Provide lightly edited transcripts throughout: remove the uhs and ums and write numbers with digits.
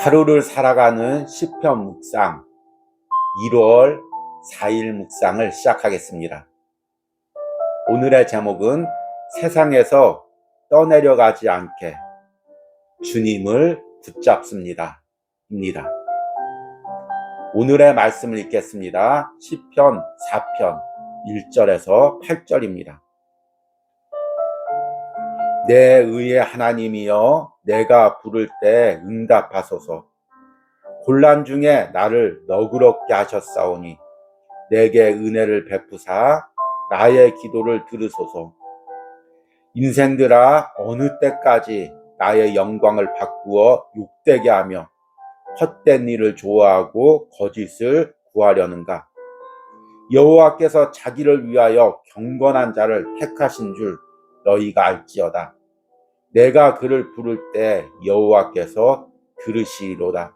하루를 살아가는 시편 묵상 1월 4일 묵상을 시작하겠습니다. 오늘의 제목은 세상에서 떠내려가지 않게 주님을 붙잡습니다. 입니다. 오늘의 말씀을 읽겠습니다. 시편 4편 1절에서 8절입니다. 내 의의 하나님이여, 내가 부를 때 응답하소서. 곤란 중에 나를 너그럽게 하셨사오니 내게 은혜를 베푸사 나의 기도를 들으소서. 인생들아, 어느 때까지 나의 영광을 바꾸어 욕되게 하며 헛된 일을 좋아하고 거짓을 구하려는가? 여호와께서 자기를 위하여 경건한 자를 택하신 줄 너희가 알지어다. 내가 그를 부를 때 여호와께서 들으시리로다.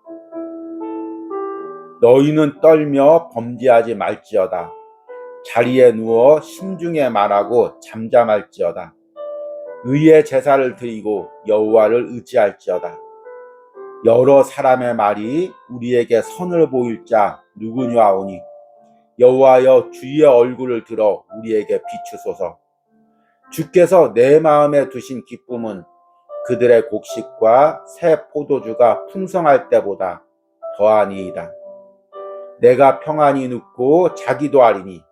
너희는 떨며 범죄하지 말지어다. 자리에 누워 심중에 말하고 잠잠할지어다. 의의 제사를 드리고 여호와를 의지할지어다. 여러 사람의 말이 우리에게 선을 보일 자 누구냐 하오니 여호와여, 주의 얼굴을 들어 우리에게 비추소서. 주께서 내 마음에 두신 기쁨은 그들의 곡식과 새 포도주가 풍성할 때보다 더하니이다. 내가 평안히 눕고 자기도 하리니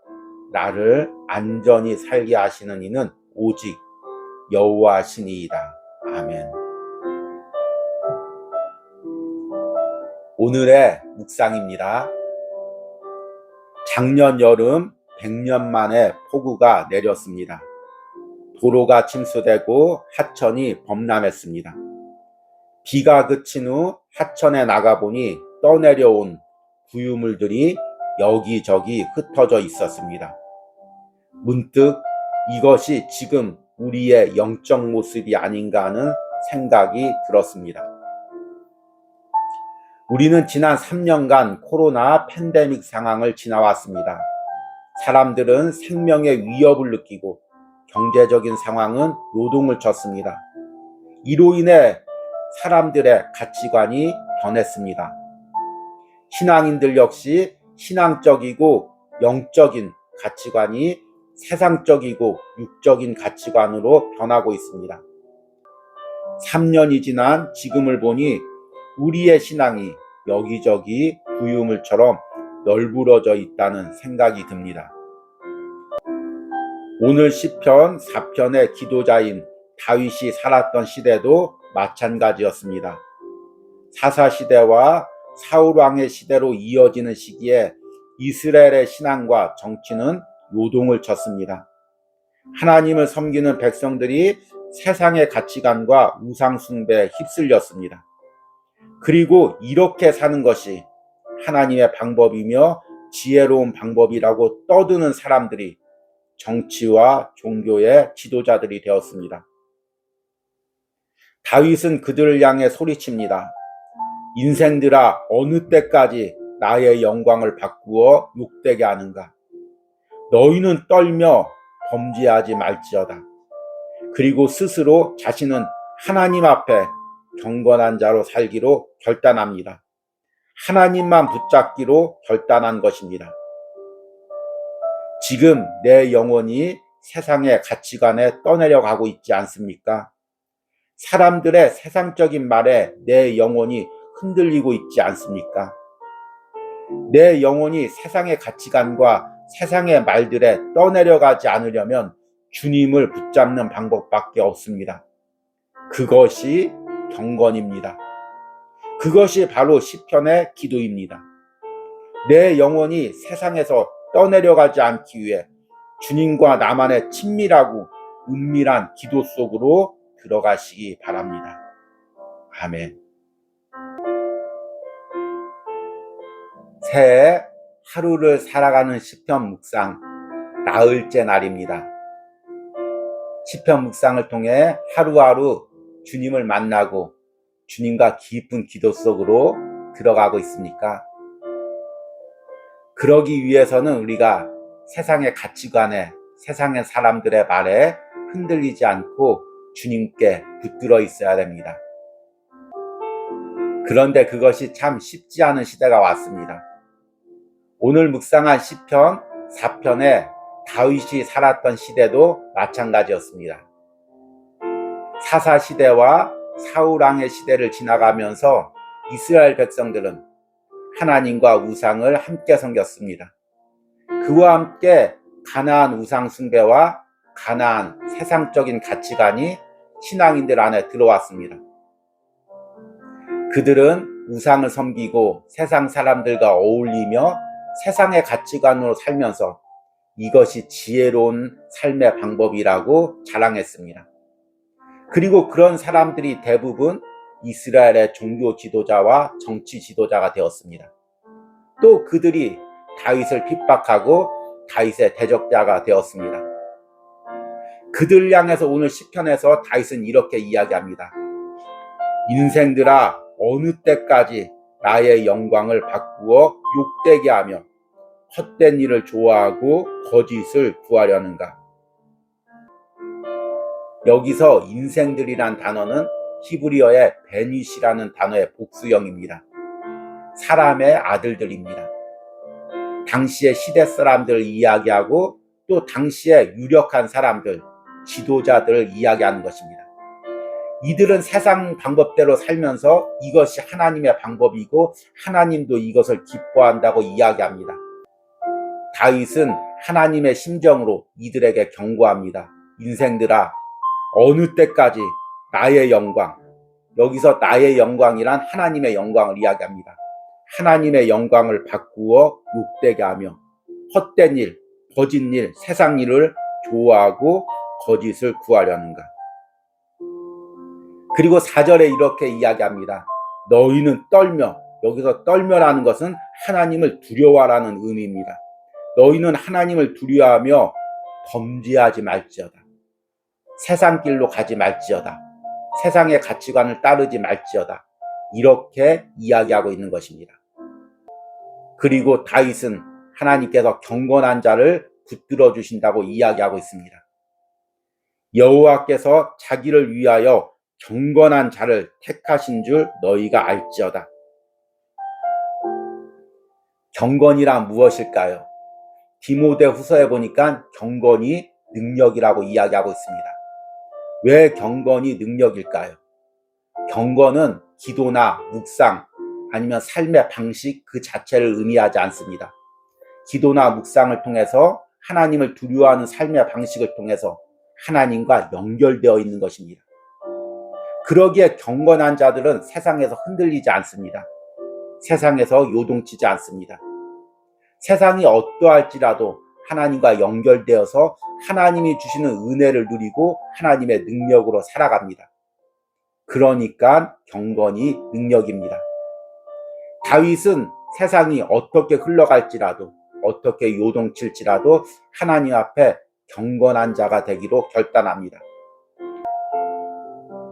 나를 안전히 살게 하시는 이는 오직 여호와시니이다. 아멘. 오늘의 묵상입니다. 작년 여름 100년 만에 폭우가 내렸습니다. 도로가 침수되고 하천이 범람했습니다. 비가 그친 후 하천에 나가보니 떠내려온 구유물들이 여기저기 흩어져 있었습니다. 문득 이것이 지금 우리의 영적 모습이 아닌가 하는 생각이 들었습니다. 우리는 지난 3년간 코로나 팬데믹 상황을 지나왔습니다. 사람들은 생명의 위협을 느끼고 경제적인 상황은 요동을 쳤습니다. 이로 인해 사람들의 가치관이 변했습니다. 신앙인들 역시 신앙적이고 영적인 가치관이 세상적이고 육적인 가치관으로 변하고 있습니다. 3년이 지난 지금을 보니 우리의 신앙이 여기저기 구유물처럼 널브러져 있다는 생각이 듭니다. 오늘 시편 4편의 기도자인 다윗이 살았던 시대도 마찬가지였습니다. 사사시대와 사울왕의 시대로 이어지는 시기에 이스라엘의 신앙과 정치는 요동을 쳤습니다. 하나님을 섬기는 백성들이 세상의 가치관과 우상숭배에 휩쓸렸습니다. 그리고 이렇게 사는 것이 하나님의 방법이며 지혜로운 방법이라고 떠드는 사람들이 정치와 종교의 지도자들이 되었습니다. 다윗은 그들을 향해 소리칩니다. 인생들아, 어느 때까지 나의 영광을 바꾸어 욕되게 하는가? 너희는 떨며 범죄하지 말지어다. 그리고 스스로 자신은 하나님 앞에 경건한 자로 살기로 결단합니다. 하나님만 붙잡기로 결단한 것입니다. 지금 내 영혼이 세상의 가치관에 떠내려가고 있지 않습니까? 사람들의 세상적인 말에 내 영혼이 흔들리고 있지 않습니까? 내 영혼이 세상의 가치관과 세상의 말들에 떠내려가지 않으려면 주님을 붙잡는 방법밖에 없습니다. 그것이 경건입니다. 그것이 바로 시편의 기도입니다. 내 영혼이 세상에서 떠내려가지 않기 위해 주님과 나만의 친밀하고 은밀한 기도 속으로 들어가시기 바랍니다. 아멘. 새해 하루를 살아가는 시편 묵상 나흘째 날입니다. 시편 묵상을 통해 하루하루 주님을 만나고 주님과 깊은 기도 속으로 들어가고 있습니까? 그러기 위해서는 우리가 세상의 가치관에, 세상의 사람들의 말에 흔들리지 않고 주님께 붙들어 있어야 됩니다. 그런데 그것이 참 쉽지 않은 시대가 왔습니다. 오늘 묵상한 시편 4편에 다윗이 살았던 시대도 마찬가지였습니다. 사사 시대와 사울왕의 시대를 지나가면서 이스라엘 백성들은 하나님과 우상을 함께 섬겼습니다. 그와 함께 가나안 우상 숭배와 가나안 세상적인 가치관이 신앙인들 안에 들어왔습니다. 그들은 우상을 섬기고 세상 사람들과 어울리며 세상의 가치관으로 살면서 이것이 지혜로운 삶의 방법이라고 자랑했습니다. 그리고 그런 사람들이 대부분 이스라엘의 종교 지도자와 정치 지도자가 되었습니다. 또 그들이 다윗을 핍박하고 다윗의 대적자가 되었습니다. 그들 향해서 오늘 시편에서 다윗은 이렇게 이야기합니다. 인생들아, 어느 때까지 나의 영광을 바꾸어 욕되게 하며 헛된 일을 좋아하고 거짓을 구하려는가. 여기서 인생들이란 단어는 히브리어의 베닛이라는 단어의 복수형입니다. 사람의 아들들입니다. 당시의 시대 사람들을 이야기하고 또 당시의 유력한 사람들, 지도자들을 이야기하는 것입니다. 이들은 세상 방법대로 살면서 이것이 하나님의 방법이고 하나님도 이것을 기뻐한다고 이야기합니다. 다윗은 하나님의 심정으로 이들에게 경고합니다. 인생들아, 어느 때까지 나의 영광, 여기서 나의 영광이란 하나님의 영광을 이야기합니다. 하나님의 영광을 바꾸어 욕되게 하며 헛된 일, 거짓 일, 세상 일을 좋아하고 거짓을 구하려는가. 그리고 4절에 이렇게 이야기합니다. 너희는 떨며, 여기서 떨며라는 것은 하나님을 두려워하라는 의미입니다. 너희는 하나님을 두려워하며 범죄하지 말지어다. 세상 길로 가지 말지어다. 세상의 가치관을 따르지 말지어다. 이렇게 이야기하고 있는 것입니다. 그리고 다윗은 하나님께서 경건한 자를 붙들어 주신다고 이야기하고 있습니다. 여호와께서 자기를 위하여 경건한 자를 택하신 줄 너희가 알지어다. 경건이란 무엇일까요? 디모데후서에 보니까 경건이 능력이라고 이야기하고 있습니다. 왜 경건이 능력일까요? 경건은 기도나 묵상 아니면 삶의 방식 그 자체를 의미하지 않습니다. 기도나 묵상을 통해서 하나님을 두려워하는 삶의 방식을 통해서 하나님과 연결되어 있는 것입니다. 그러기에 경건한 자들은 세상에서 흔들리지 않습니다. 세상에서 요동치지 않습니다. 세상이 어떠할지라도 하나님과 연결되어서 하나님이 주시는 은혜를 누리고 하나님의 능력으로 살아갑니다. 그러니까 경건이 능력입니다. 다윗은 세상이 어떻게 흘러갈지라도 어떻게 요동칠지라도 하나님 앞에 경건한 자가 되기로 결단합니다.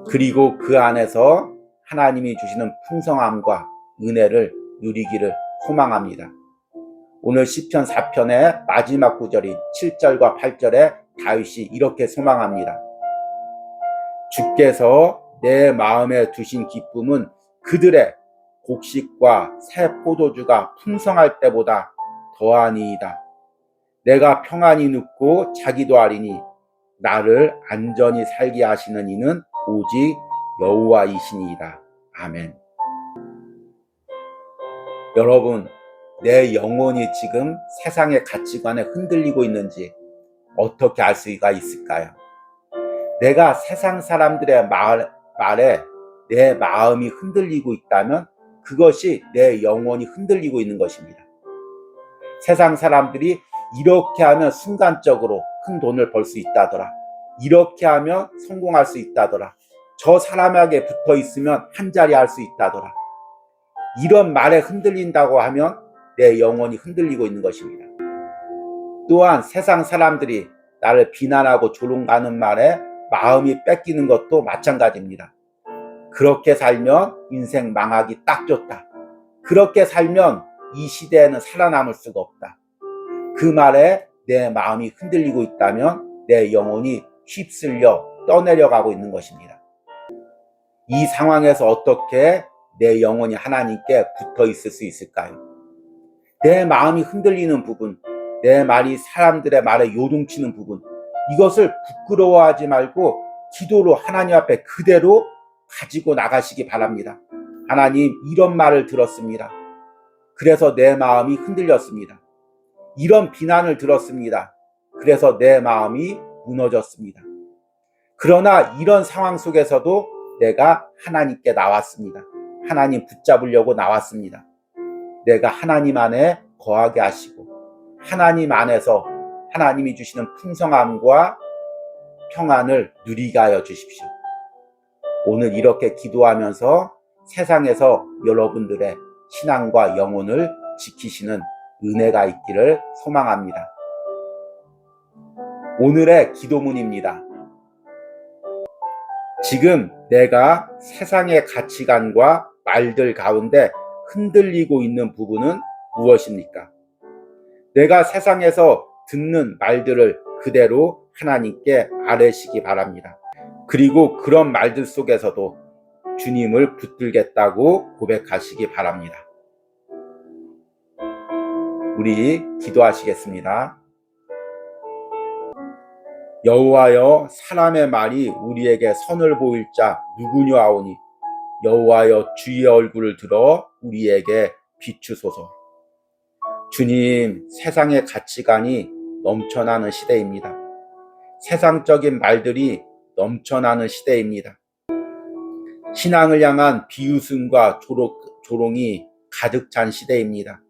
그리고 그 안에서 하나님이 주시는 풍성함과 은혜를 누리기를 소망합니다. 오늘 시편 4편의 마지막 구절인 7절과 8절에 다윗이 이렇게 소망합니다. 주께서 내 마음에 두신 기쁨은 그들의 곡식과 새 포도주가 풍성할 때보다 더하니이다. 내가 평안히 눕고 자기도 하리니 나를 안전히 살게 하시는 이는 오직 여호와이시니이다. 아멘. 여러분, 내 영혼이 지금 세상의 가치관에 흔들리고 있는지 어떻게 알 수가 있을까요? 내가 세상 사람들의 말에 내 마음이 흔들리고 있다면 그것이 내 영혼이 흔들리고 있는 것입니다. 세상 사람들이 이렇게 하면 순간적으로 큰 돈을 벌 수 있다더라. 이렇게 하면 성공할 수 있다더라. 저 사람에게 붙어 있으면 한 자리 할 수 있다더라. 이런 말에 흔들린다고 하면 내 영혼이 흔들리고 있는 것입니다. 또한 세상 사람들이 나를 비난하고 조롱하는 말에 마음이 뺏기는 것도 마찬가지입니다. 그렇게 살면 인생 망하기 딱 좋다. 그렇게 살면 이 시대에는 살아남을 수가 없다. 그 말에 내 마음이 흔들리고 있다면 내 영혼이 휩쓸려 떠내려가고 있는 것입니다. 이 상황에서 어떻게 내 영혼이 하나님께 붙어 있을 수 있을까요? 내 마음이 흔들리는 부분, 내 말이 사람들의 말에 요동치는 부분, 이것을 부끄러워하지 말고 기도로 하나님 앞에 그대로 가지고 나가시기 바랍니다. 하나님, 이런 말을 들었습니다. 그래서 내 마음이 흔들렸습니다. 이런 비난을 들었습니다. 그래서 내 마음이 무너졌습니다. 그러나 이런 상황 속에서도 내가 하나님께 나왔습니다. 하나님 붙잡으려고 나왔습니다. 내가 하나님 안에 거하게 하시고 하나님 안에서 하나님이 주시는 풍성함과 평안을 누리게 하여 주십시오. 오늘 이렇게 기도하면서 세상에서 여러분들의 신앙과 영혼을 지키시는 은혜가 있기를 소망합니다. 오늘의 기도문입니다. 지금 내가 세상의 가치관과 말들 가운데 흔들리고 있는 부분은 무엇입니까? 내가 세상에서 듣는 말들을 그대로 하나님께 아뢰시기 바랍니다. 그리고 그런 말들 속에서도 주님을 붙들겠다고 고백하시기 바랍니다. 우리 기도하시겠습니다. 여호와여, 사람의 말이 우리에게 선을 보일 자 누구냐 하오니 여호와여, 주의 얼굴을 들어 우리에게 비추소서. 주님, 세상의 가치관이 넘쳐나는 시대입니다. 세상적인 말들이 넘쳐나는 시대입니다. 신앙을 향한 비웃음과 조롱이 가득 찬 시대입니다.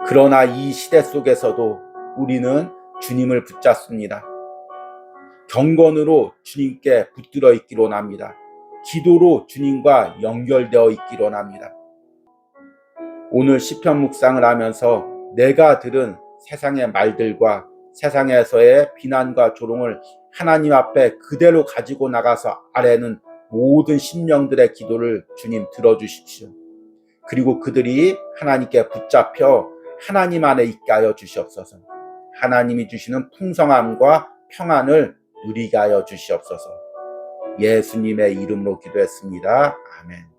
그러나 이 시대 속에서도 우리는 주님을 붙잡습니다. 경건으로 주님께 붙들어 있기로 원합니다. 기도로 주님과 연결되어 있기로 원합니다. 오늘 시편 묵상을 하면서 내가 들은 세상의 말들과 세상에서의 비난과 조롱을 하나님 앞에 그대로 가지고 나가서 아뢰는 모든 심령들의 기도를 주님 들어주십시오. 그리고 그들이 하나님께 붙잡혀 하나님 안에 있게 하여 주시옵소서. 하나님이 주시는 풍성함과 평안을 누리게 하여 주시옵소서. 예수님의 이름으로 기도했습니다. 아멘.